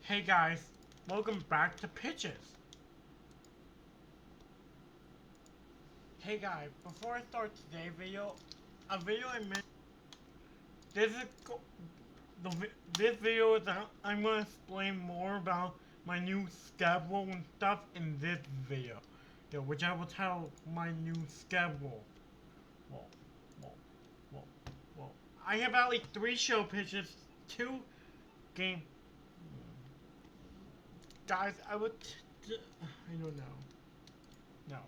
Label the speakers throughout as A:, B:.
A: Hey guys, welcome back to Pitches. Hey guys, before I start today's video, a video I made. This is this video is I'm gonna explain more about my new schedule and stuff in this video, which I will title my new schedule. Well, well, well, well. I have at least 3 show pitches, 2 game. Guys, I don't know. No.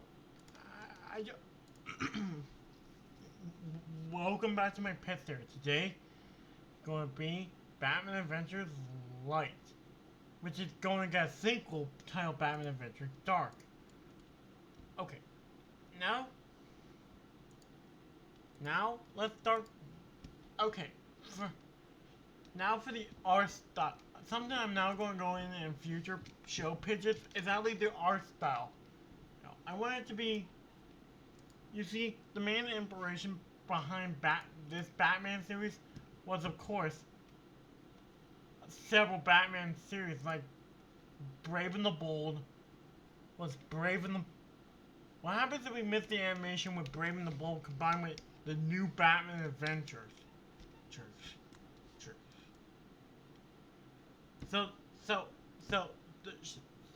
A: Welcome back to my pet theory. Today, going to be Batman Adventures Light, which is going to get a sequel titled Batman Adventures Dark. Okay, now let's start. Okay, now for the art style. Something I'm now going to go in future show pitches is at least the art style. I want it to be. You see, the main inspiration behind this Batman series was, of course, several Batman series, like Brave and the Bold. What happens if we miss the animation with Brave and the Bold combined with the new Batman Adventures? So, so,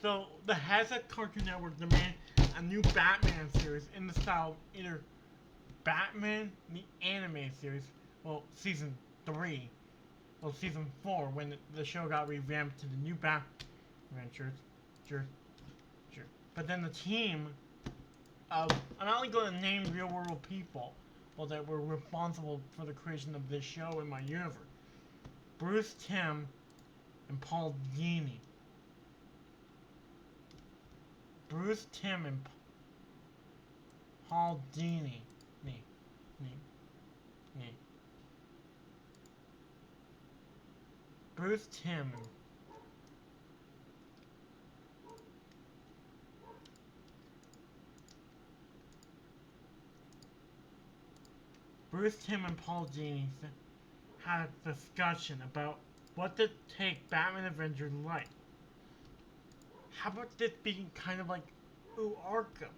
A: so, the Hasbro Cartoon Network demanded a new Batman series in the style of either Batman the Animated Series, well, season 3, well, season 4, when the show got revamped to the new Batman Adventures. But then the team of, I'm not only going to name real world people, well, that were responsible for the creation of this show in my universe. Bruce Timm and Paul Dini. Bruce Timm and Paul Dini. Bruce Timm. Bruce Timm and Paul Dini had a discussion about what to take Batman Adventures like. How about this being kind of like, Arkham?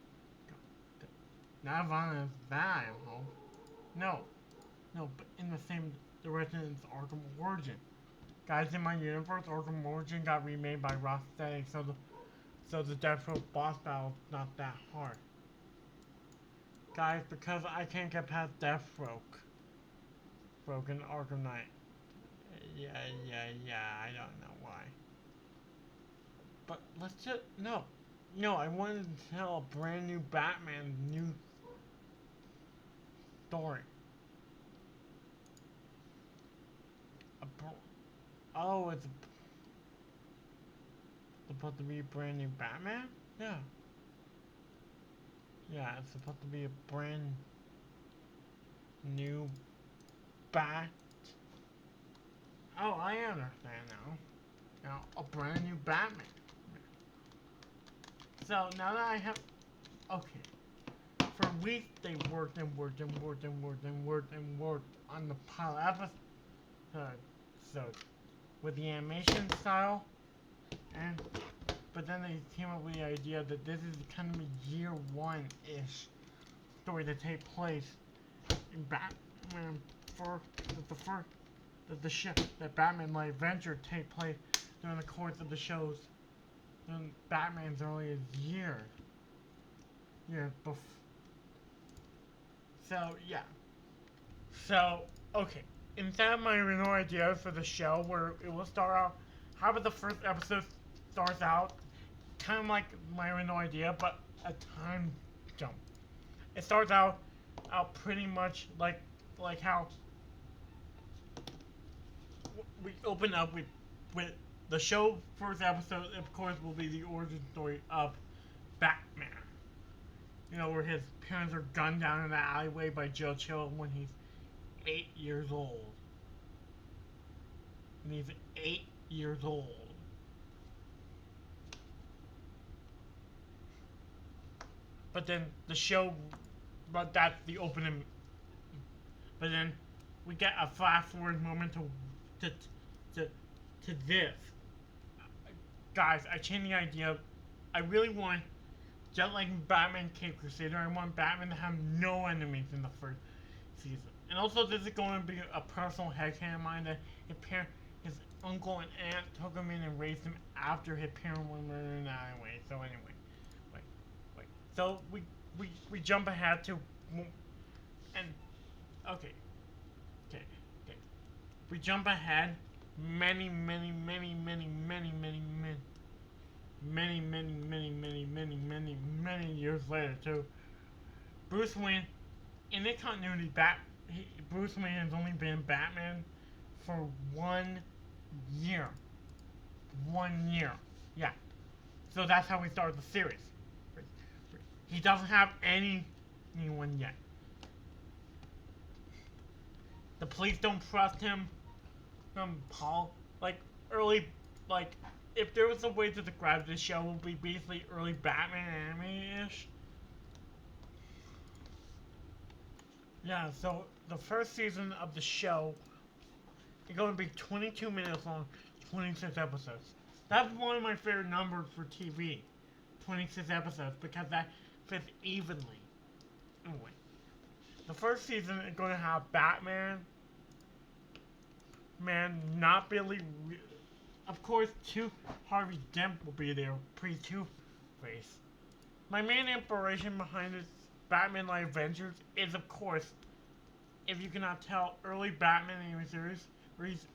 A: Not violent as that, I hope. No, but in the same direction as Arkham Origin. Guys, in my universe, Arkham Origin got remade by Rocksteady, so the Deathstroke boss battle is not that hard. Guys, because I can't get past Deathstroke. Broken Arkham Knight. Yeah, I don't know why. But let's just, no, I wanted to tell a brand new Batman new story. Oh, it's supposed to be a brand new Batman? Yeah. Yeah, it's supposed to be a brand new Bat. Oh, I understand now. Now, a brand new Batman. So, now that I have... Okay. For weeks, they worked on the pilot episode. So, with the animation style, but then they came up with the idea that this is kind of a year 1-ish story to take place in Batman that Batman might adventure take place during the course of the shows in Batman's earliest years. So yeah. So okay. Instead of my original idea for the show, where it will start out, how about the first episode starts out kind of like my original idea, but a time jump. It starts out pretty much like how we open up with the show. First episode, of course, will be the origin story of Batman. Where his parents are gunned down in the alleyway by Joe Chill when he's 8 years old. And he's 8 years old. But then the show, but that's the opening. But then we get a fast forward moment to this. guys, I changed the idea. I really want, just like Batman Cape Crusader, I want Batman to have no enemies in the first season. And also, this is going to be a personal headcanon of mine that his uncle and aunt took him in and raised him after his parents were murdered anyway. So anyway, wait. So we jump ahead to, and okay. We jump ahead many years later to Bruce Wayne. In the continuity, Bruce Wayne has only been Batman for 1 year. 1 year. Yeah. So that's how we started the series. He doesn't have anyone yet. The police don't trust him. Paul, if there was a way to describe this show, it would be basically early Batman anime-ish. Yeah, so the first season of the show is going to be 22 minutes long, 26 episodes. That's one of my favorite numbers for TV, 26 episodes, because that fits evenly. Anyway, the first season is going to have Batman, not Billy. Of course, Harvey Dent will be there, pre-Two-Face. My main inspiration behind this Batman Live Adventures is, of course, if you cannot tell, early Batman anime series,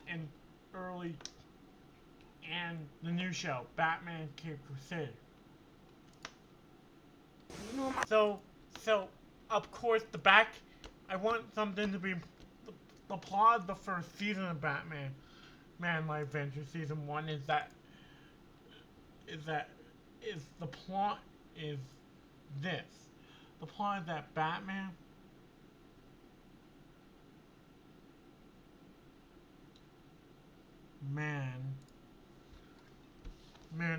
A: and the new show, Batman Cape Crusader. So, of course, I want something to be the plot of the first season of Batman Live Adventure Season 1 is the plot is this. The plot is that Batman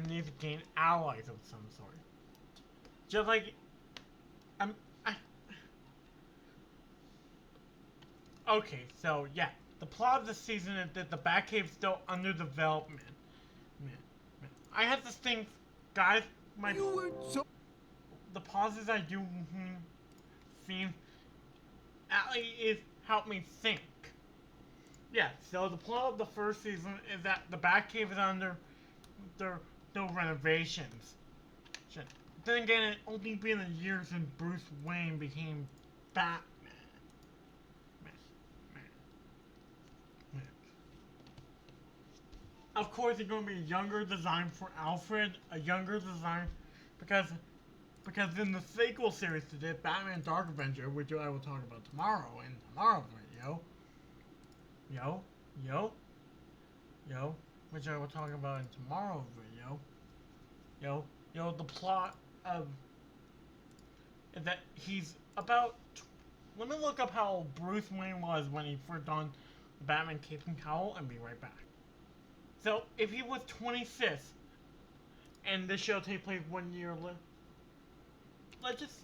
A: needs to gain allies of some sort. Just like okay, so yeah, the plot of the season is that the Batcave is still under development. I have this thing, guys. The pauses I do seem is help me think. Yeah, so the plot of the first season is that the Batcave is under their renovations. Then again, it only been a year since Bruce Wayne became Batman. Of course, it's going to be a younger design for Alfred, because in the sequel series to this, Batman Dark Avenger, which I will talk about tomorrow in tomorrow's video, which I will talk about in tomorrow's video, the plot of is that he's about. Let me look up how Bruce Wayne was when he first donned the Batman cape and cowl, and be right back. So, if he was 26, and this show takes place 1 year later, let's just,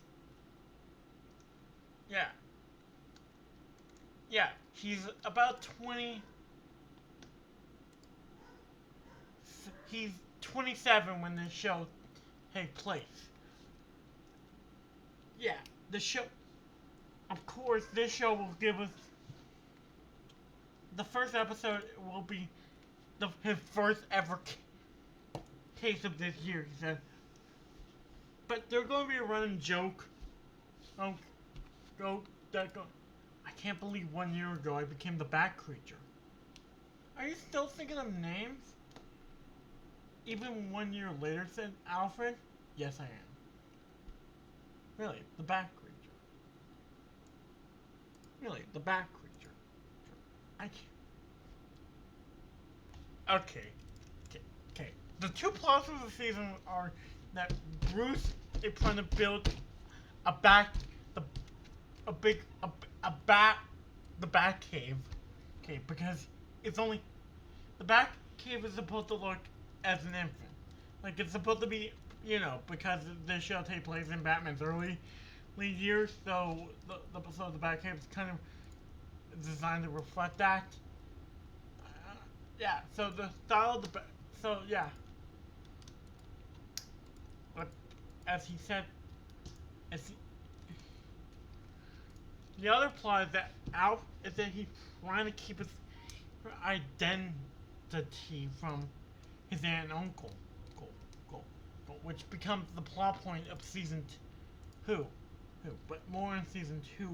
A: yeah, he's about 20, he's 27 when this show takes place. Yeah, the show, of course, this show will give us, the first episode will be his first ever case of this year, he said. But there's going to be a running joke. I can't believe 1 year ago I became the Bat Creature. Are you still thinking of names? Even 1 year later, said Alfred. Yes, I am. Really, the Bat Creature. Really, the Bat Creature. I can't. Okay. The two plots of the season are that Bruce is trying to build the Bat Cave. Okay, because it's only the Bat Cave is supposed to look as an infant. Like it's supposed to be, because this show takes place in Batman's early years, so the Bat Cave is kind of designed to reflect that. Yeah, so the style of as he said, as he, the other plot is that Alf is that he's trying to keep his identity from his aunt and uncle, which becomes the plot point of season two. But more in season two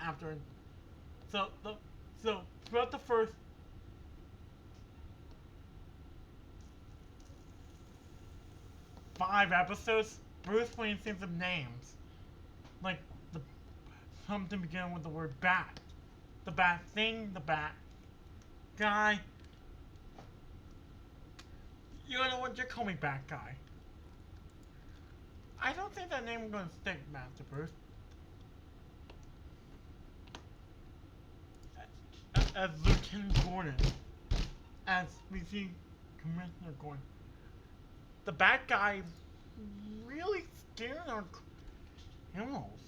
A: after. So throughout the first 5 episodes, Bruce Wayne thinks of names like the something beginning with the word bat, the bat thing, the bat guy. You know what? Just call me Bat Guy. I don't think that name is gonna stick, Master Bruce. As Lieutenant Gordon, as we see Commissioner Gordon, the Bat Guy really scared our criminals.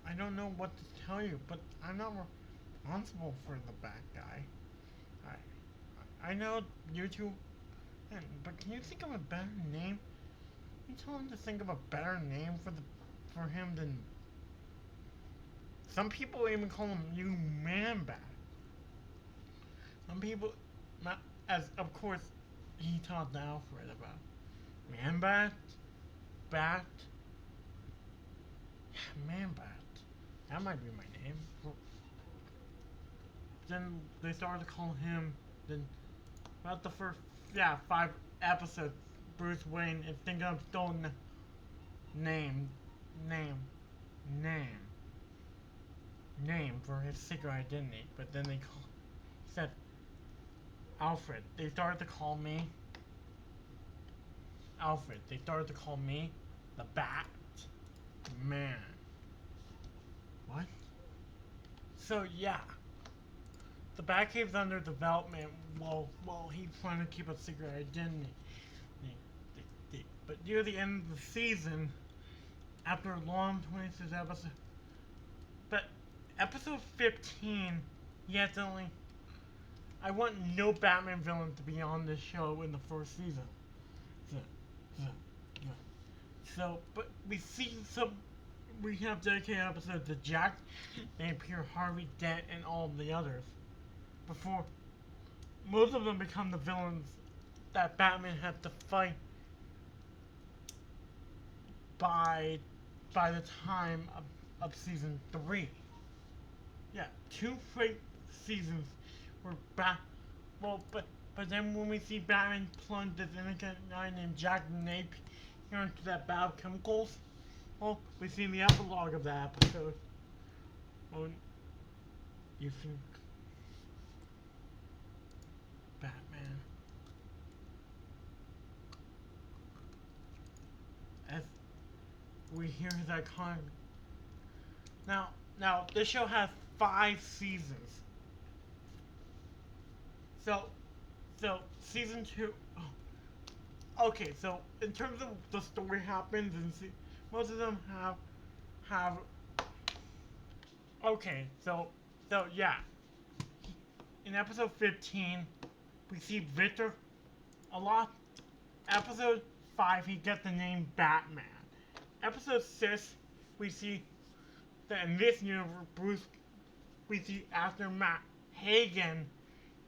A: I don't know what to tell you, but I'm not responsible for the Bat Guy. I know you two, but can you think of a better name? You told him to think of a better name for him than. Some people even call him you Man Bat. Some people, as of course, he talked to Alfred about Man Bat, Bat, Man Bat. That might be my name. Then they started to call him. Then about the first 5 episodes, Bruce Wayne is thinking of stolen name for his secret identity. But then they said Alfred. They started to call me Alfred. They started to call me the Bat Man. What? So yeah, the Batcave's under development while he's trying to keep a secret identity. But near the end of the season, after a long 26 episodes, but episode 15, he accidentally. I want no Batman villain to be on this show in the first season. So, but we have dedicated episodes to Jack, Napier, Harvey Dent, and all of the others. Before most of them become the villains that Batman has to fight by the time of season 3. Yeah, 2 straight seasons were back. Well, but then when we see Batman plunge this innocent guy named Jack Napier into that bag of chemicals, well, we see the epilogue of that episode. Well, you think Batman, as we hear his iconic. Now this show has 5 seasons. So season 2. Okay, so in terms of the story happens, and most of them have. Okay, so yeah. In episode 15, we see Victor a lot. Episode 5, he gets the name Batman. Episode 6, we see that in this universe, Bruce, we see after Matt Hagen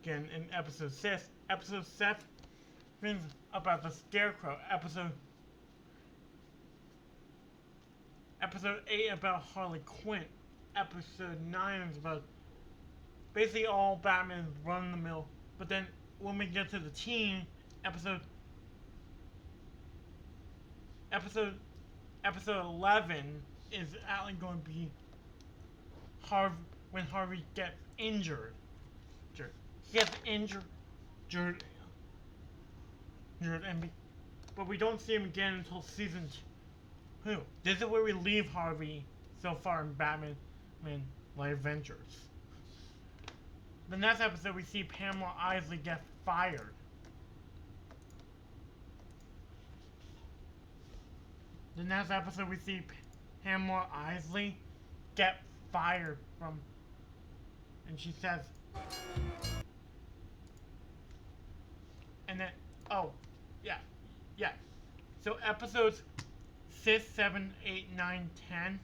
A: again in episode 6. Episode 7 about the Scarecrow. Episode 8 about Harley Quinn. Episode 9 is about basically all Batman's run the mill. But then when we get to the teen episode 11 is actually going to be when Harvey gets injured. He gets injured, but we don't see him again until season 2. This is where we leave Harvey so far in Batman Life Adventures. The next episode, we see Pamela Isley get fired. The next episode, we see Pamela Isley get fired from, and she says, and then, oh, yeah, yeah. So episodes 6, 7, 8, 9, 10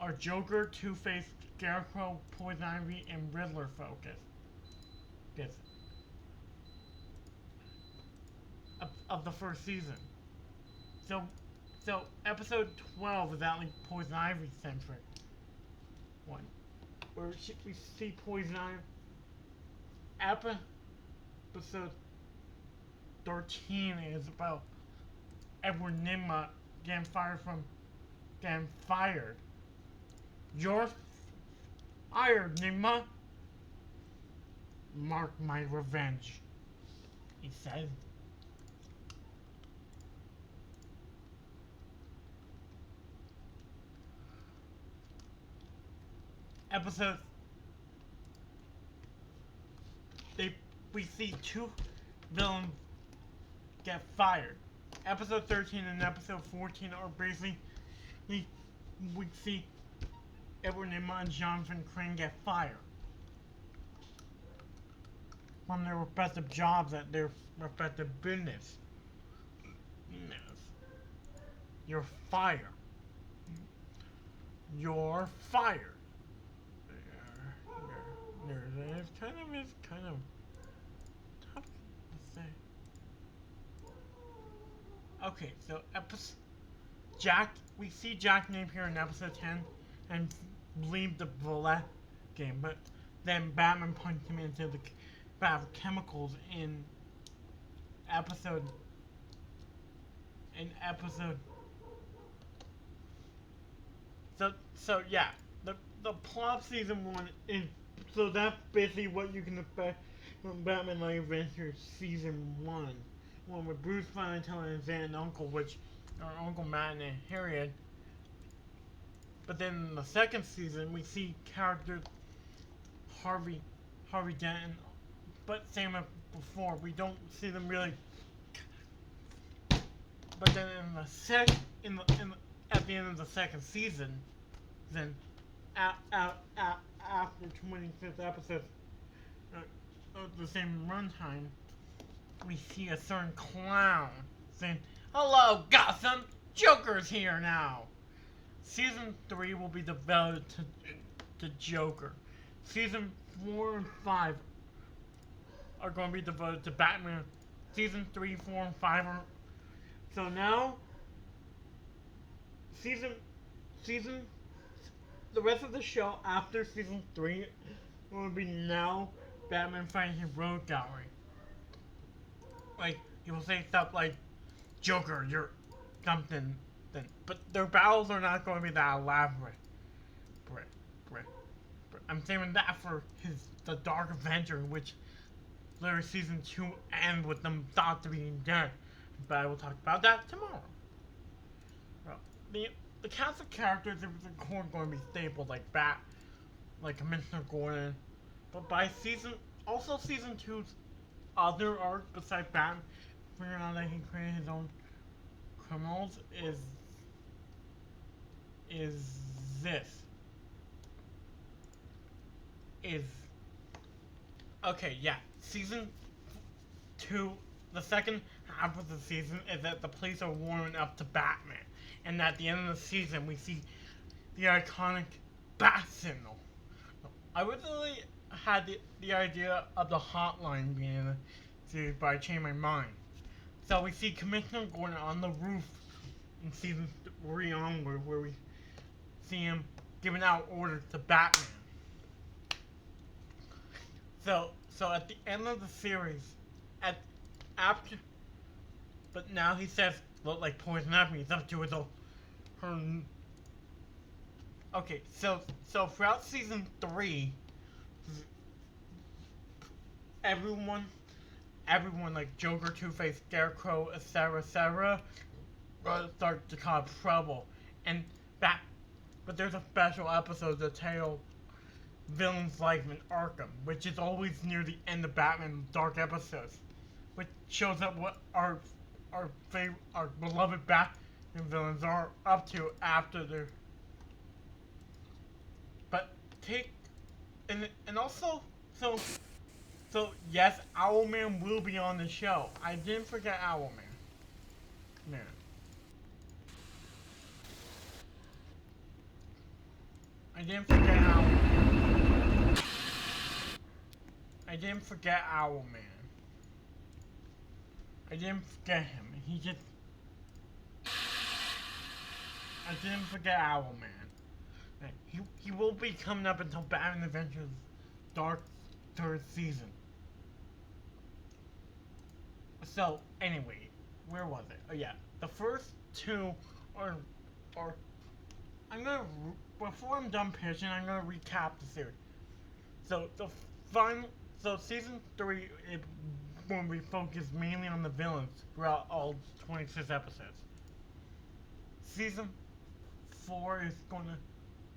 A: are Joker, Two-Face, Scarecrow, Poison Ivy, and Riddler focused. Yes. Of the first season. So, so episode 12 is that like Poison Ivy centric one, where we see Poison Ivy. Episode 13 is about Edward Nygma getting fired. You're fired, Nygma. Mark my revenge, he said. Episode we see two villains get fired. Episode 13 and episode 14 are basically we see Edward Nygma and Jonathan Crane get fired from their respective jobs at their respective business. You're fired. You're fired. It's kind of tough to say. Okay, so we see Jack Napier in episode 10 and leave the Bullet game, but then Batman punched him into the bath of chemicals in episode. So yeah, the plot of season 1 is, so that's basically what you can expect from Batman Light Adventures season 1. One with Bruce finally telling his aunt and uncle, which are Uncle Matt and Aunt Harriet. But then in the second season, we see characters Harvey Dent, but same as before, we don't see them really. But then at the end of the second season, then after 25th episode of the same runtime, we see a certain clown saying, "Hello, Gotham! Joker's here now!" Season 3 will be devoted to Joker. Season 4 and 5 are going to be devoted to Batman. Season 3, 4, and 5 are... So now, the rest of the show after season 3 will be now Batman fighting his road gallery. Like, he will say stuff like, "Joker, you're something," but their battles are not going to be that elaborate. I'm saving that for the Dark Avenger, which literally season 2 ends with them thought to be dead. But I will talk about that tomorrow. Well, the cast of characters in the core are going to be stable, like Commissioner Gordon. But by season 2's other arc besides Batman figuring out that he created his own criminals is this. Okay, yeah. Season 2, the second half of the season is that the police are warming up to Batman. And at the end of the season, we see the iconic bat signal. I originally had the idea of the hotline being in the series, but I changed my mind. So we see Commissioner Gordon on the roof in season 3 onward, where we see him giving out orders to Batman. So at the end of the series, but now he says, look like Poison Ivy, he's up to his own. Okay, so throughout season 3, everyone like Joker, Two-Face, Scarecrow, etc., start to cause trouble, but there's a special episode to tell villains life in Arkham, which is always near the end of Batman Dark episodes, which shows up what our beloved Batman villains are up to after their. But and also So yes, Owlman will be on the show. I didn't forget Owlman. Man. I didn't forget Owlman. I didn't forget Owlman. I didn't forget him. He just... I didn't forget Owlman. He will be coming up until Batman Adventures Dark third season. So, anyway, where was it? Oh yeah, the first two are I'm gonna, before I'm done pitching, I'm gonna recap the series. So the final, so season 3 is going to be focused mainly on the villains throughout all 26 episodes. Season 4 is going to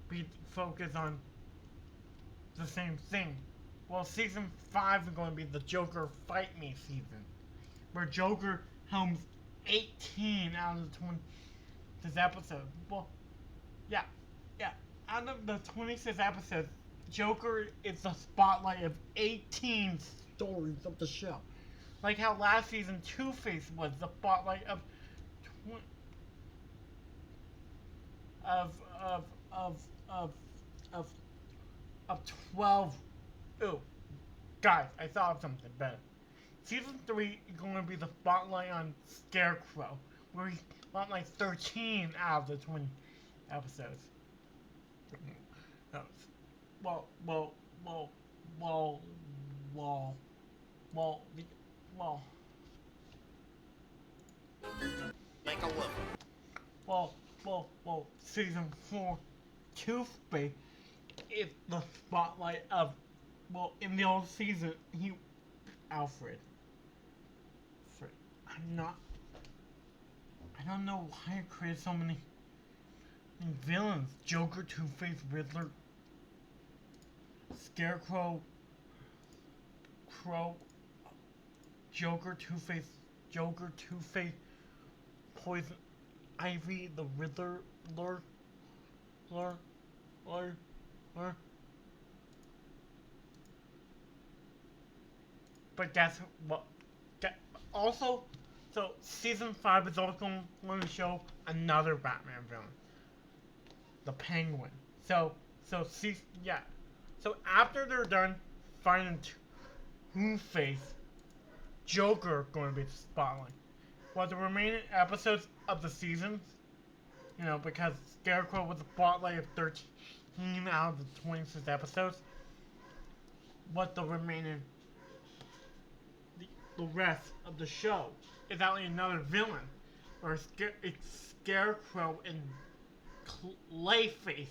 A: be focused on the same thing. Well, season 5 is going to be the Joker Fight Me season, where Joker helms 18 out of the 26 episodes. Well, yeah, out of the 26 episodes, Joker is the spotlight of 18 stories of the show. Like how last season Two-Face was the spotlight of of of of of of of 12. Ooh, guys, I thought of something better. Season 3 is going to be the spotlight on Scarecrow, where he spotlight 13 out of the 20 episodes. Well, well, well, well, well, well, well,
B: Like a wolf.
A: well, season 4, Two-Face is the spotlight of, well, in the old season, Alfred. I don't know why I created so many villains. Joker, Two-Face, Riddler, Scarecrow, Joker, Two-Face, Poison Ivy, the Riddler, Lur. But guess what? Also, so season 5 is also going to show another Batman villain, the Penguin. So after they're done finding Two-Face, Joker going to be the spotlight. While the remaining episodes of the seasons, because Scarecrow was the spotlight of 13 out of the 26 episodes, what the remaining, the rest of the show is actually another villain, or it's Scarecrow and Clayface.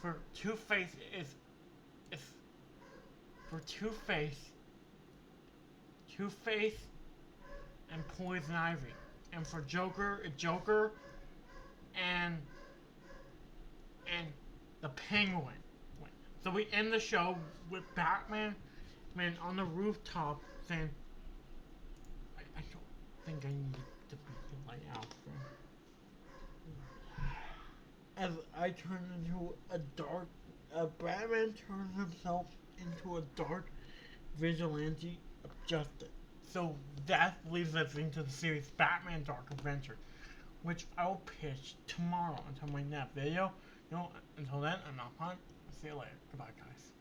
A: For Two-Face is for Two-Face and Poison Ivy, and for Joker, it's Joker and the Penguin. So we end the show with Batman on the rooftop saying, I don't think I need to be like Alfred. As I turn into Batman turns himself into a dark vigilante of justice. So that leads us into the series Batman Dark Adventure, which I'll pitch tomorrow until my next video. Until then, I'm not fun. I'll see you later. Goodbye, guys.